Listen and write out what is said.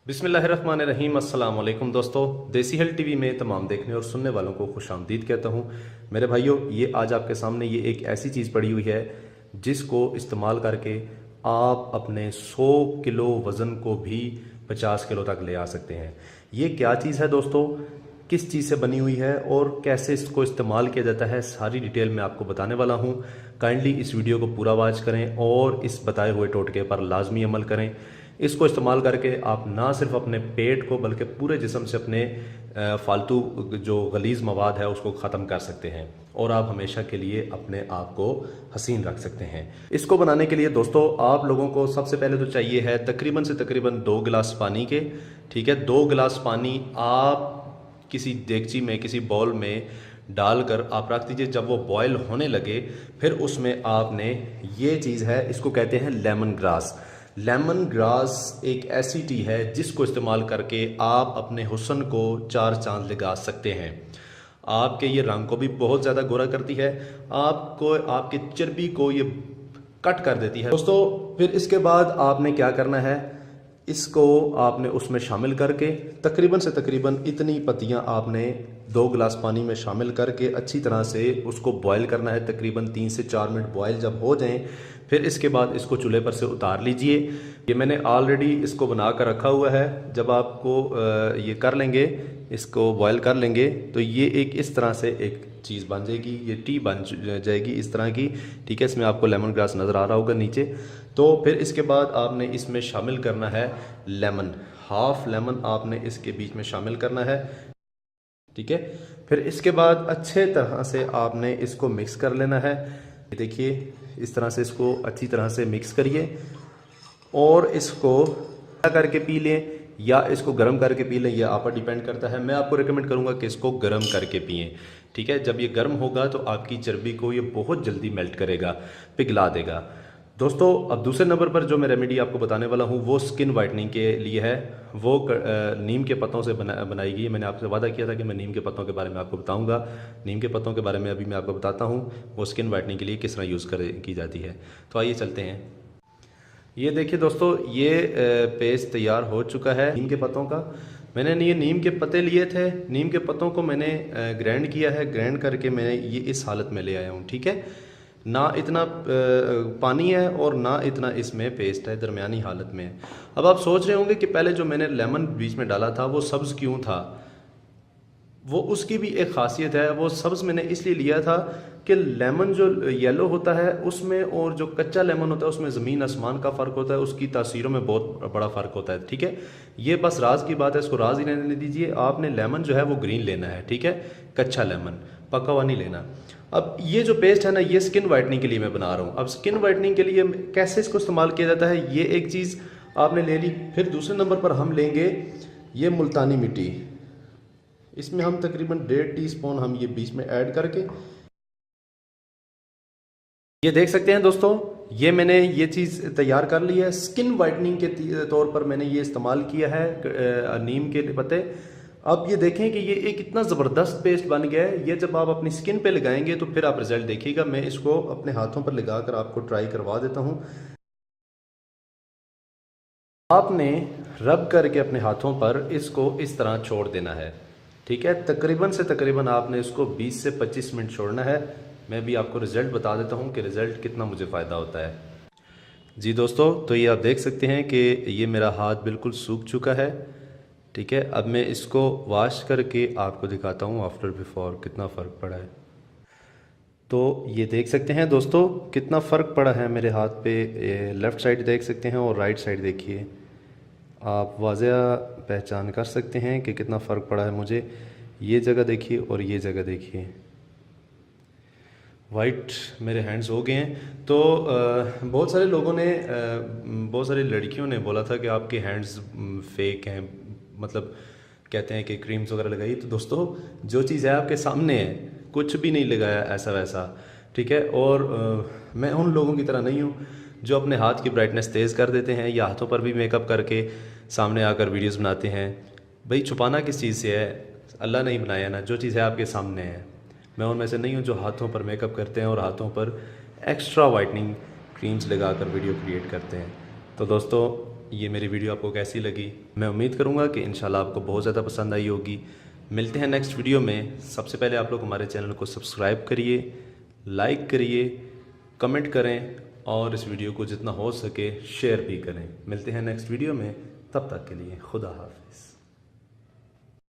बिस्मिल्लाहिर्रहमानिर्रहीम। अस्सलाम वालेकुम दोस्तों, देसी हेल्थ टीवी में तमाम देखने और सुनने वालों को खुशामदीद कहता हूँ। मेरे भाइयों, ये आज आपके सामने ये एक ऐसी चीज़ पड़ी हुई है जिसको इस्तेमाल करके आप अपने 100 किलो वज़न को भी 50 किलो तक ले आ सकते हैं। ये क्या चीज़ है दोस्तों, किस चीज़ से बनी हुई है और कैसे इसको इस्तेमाल किया जाता है, सारी डिटेल मैं आपको बताने वाला हूँ। काइंडली इस वीडियो को पूरा वॉच करें और इस बताए हुए टोटके पर लाजमी अमल करें। इसको इस्तेमाल करके आप ना सिर्फ अपने पेट को बल्कि पूरे जिस्म से अपने फालतू जो गलीज़ मवाद है उसको ख़त्म कर सकते हैं और आप हमेशा के लिए अपने आप को हसीन रख सकते हैं। इसको बनाने के लिए दोस्तों आप लोगों को सबसे पहले तो चाहिए है तकरीबन से तकरीबन 2 गिलास पानी के। ठीक है, 2 गिलास पानी आप किसी देगची में, किसी बाउल में डालकर आप रख दीजिए। जब वो बॉयल होने लगे फिर उसमें आपने ये चीज़ है, इसको कहते हैं लेमन ग्रास। लेमन ग्रास एक ऐसी टी है जिसको इस्तेमाल करके आप अपने हुस्न को 4 चांद लगा सकते हैं। आपके ये रंग को भी बहुत ज़्यादा गोरा करती है, आपको आपके चर्बी को ये कट कर देती है दोस्तों। फिर इसके बाद आपने क्या करना है, इसको आपने उसमें शामिल करके तकरीबन से तकरीबन इतनी पत्तियां आपने 2 गिलास पानी में शामिल करके अच्छी तरह से उसको बॉयल करना है। तकरीबन 3 से 4 मिनट बॉयल जब हो जाएं फिर इसके बाद इसको चूल्हे पर से उतार लीजिए। ये मैंने ऑलरेडी इसको बना कर रखा हुआ है। जब आपको ये कर लेंगे, इसको बॉयल कर लेंगे तो ये एक इस तरह से एक चीज़ बन जाएगी, ये टी बन जाएगी इस तरह की। ठीक है, इसमें आपको लेमन ग्रास नज़र आ रहा होगा नीचे। तो फिर इसके बाद आपने इसमें शामिल करना है लेमन, हाफ लेमन आपने इसके बीच में शामिल करना है। ठीक है, फिर इसके बाद अच्छे तरह से आपने इसको मिक्स कर लेना है। देखिए इस तरह से इसको अच्छी तरह से मिक्स करिए और इसको करके पी लें या इसको गर्म करके पी लें, यह आप पर डिपेंड करता है। मैं आपको रिकमेंड करूंगा कि इसको गर्म करके पिएं। ठीक है, जब ये गर्म होगा तो आपकी चर्बी को ये बहुत जल्दी मेल्ट करेगा, पिघला देगा दोस्तों। अब दूसरे नंबर पर जो मैं रेमेडी आपको बताने वाला हूँ वो स्किन वाइटनिंग के लिए है। वो नीम के पत्तों से बनाई गई। मैंने आपसे वादा किया था कि मैं नीम के पत्तों के बारे में आपको बताऊंगा। नीम के पत्तों के बारे में अभी मैं आपको बताता हूँ वो स्किन वाइटनिंग के लिए किस तरह यूज़ की जाती है। तो आइए चलते हैं। ये देखिए दोस्तों, ये पेस्ट तैयार हो चुका है नीम के पत्तों का। मैंने ये नीम के पत्ते लिए थे, नीम के पत्तों को मैंने ग्राइंड किया है। ग्राइंड करके मैं ये इस हालत में ले आया हूँ। ठीक है, ना इतना पानी है और ना इतना इसमें पेस्ट है, दरमियानी हालत में है। अब आप सोच रहे होंगे कि पहले जो मैंने लेमन बीच में डाला था वो सब्ज़ क्यों था। वो उसकी भी एक खासियत है। वो सब्ज़ मैंने इसलिए लिया था कि लेमन जो येलो होता है उसमें और जो कच्चा लेमन होता है उसमें ज़मीन आसमान का फ़र्क होता है, उसकी तासीरों में बहुत बड़ा फ़र्क होता है। ठीक है, ये बस राज की बात है, इसको राज ही रहने दीजिए। आपने लेमन जो है वो ग्रीन लेना है। ठीक है, कच्चा लेमन, पका हुआ नहीं लेना। अब ये जो पेस्ट है ना, ये स्किन वाइटनिंग के लिए मैं बना रहा हूँ। अब स्किन वाइटनिंग के लिए कैसे इसको इस्तेमाल किया जाता है, ये एक चीज़ आपने ले ली। फिर दूसरे नंबर पर हम लेंगे ये मुल्तानी मिट्टी। इसमें हम तकरीबन 1.5 टीस्पून हम ये बीच में ऐड करके, ये देख सकते हैं दोस्तों, ये मैंने ये चीज़ तैयार कर ली है। स्किन वाइटनिंग के तौर पर मैंने ये इस्तेमाल किया है नीम के पत्ते। अब ये देखें कि ये एक इतना ज़बरदस्त पेस्ट बन गया है। ये जब आप अपनी स्किन पे लगाएंगे तो फिर आप रिजल्ट देखिएगा। मैं इसको अपने हाथों पर लगाकर आपको ट्राई करवा देता हूँ। आपने रब करके अपने हाथों पर इसको इस तरह छोड़ देना है। ठीक है, तकरीबन से तकरीबन आपने इसको 20 से 25 मिनट छोड़ना है। मैं भी आपको रिज़ल्ट बता देता हूँ कि रिज़ल्ट कितना मुझे फ़ायदा होता है। जी दोस्तों, तो ये आप देख सकते हैं कि ये मेरा हाथ बिल्कुल सूख चुका है। ठीक है, अब मैं इसको वॉश करके आपको दिखाता हूँ आफ्टर बिफोर कितना फ़र्क पड़ा है। तो ये देख सकते हैं दोस्तों कितना फ़र्क पड़ा है मेरे हाथ पे। लेफ़्ट साइड देख सकते हैं और राइट साइड देखिए, आप वाज़ह पहचान कर सकते हैं कि कितना फ़र्क पड़ा है मुझे। ये जगह देखिए और ये जगह देखिए, वाइट मेरे हैंड्स हो गए हैं। तो बहुत सारे लोगों ने बहुत सारी लड़कियों ने बोला था कि आपके हैंड्स फेक हैं, मतलब कहते हैं कि क्रीम्स वगैरह लगाई। तो दोस्तों जो चीज़ है आपके सामने है, कुछ भी नहीं लगाया ऐसा वैसा। ठीक है, और मैं उन लोगों की तरह नहीं हूँ जो अपने हाथ की ब्राइटनेस तेज़ कर देते हैं या हाथों पर भी मेकअप करके सामने आकर वीडियोस बनाते हैं। भाई छुपाना किस चीज़ से है, अल्लाह ने ही बनाया ना, जो चीज़ है आपके सामने है। मैं उनमें से नहीं हूँ जो हाथों पर मेकअप करते हैं और हाथों पर एक्स्ट्रा वाइटनिंग क्रीम्स लगाकर वीडियो क्रिएट करते हैं। तो दोस्तों ये मेरी वीडियो आपको कैसी लगी। मैं उम्मीद करूँगा कि इंशाल्लाह आपको बहुत ज़्यादा पसंद आई होगी। मिलते हैं नेक्स्ट वीडियो में। सबसे पहले आप लोग हमारे चैनल को सब्सक्राइब करिए, लाइक करिए, कमेंट करें और इस वीडियो को जितना हो सके शेयर भी करें। मिलते हैं नेक्स्ट वीडियो में, तब तक के लिए खुदा हाफिज़।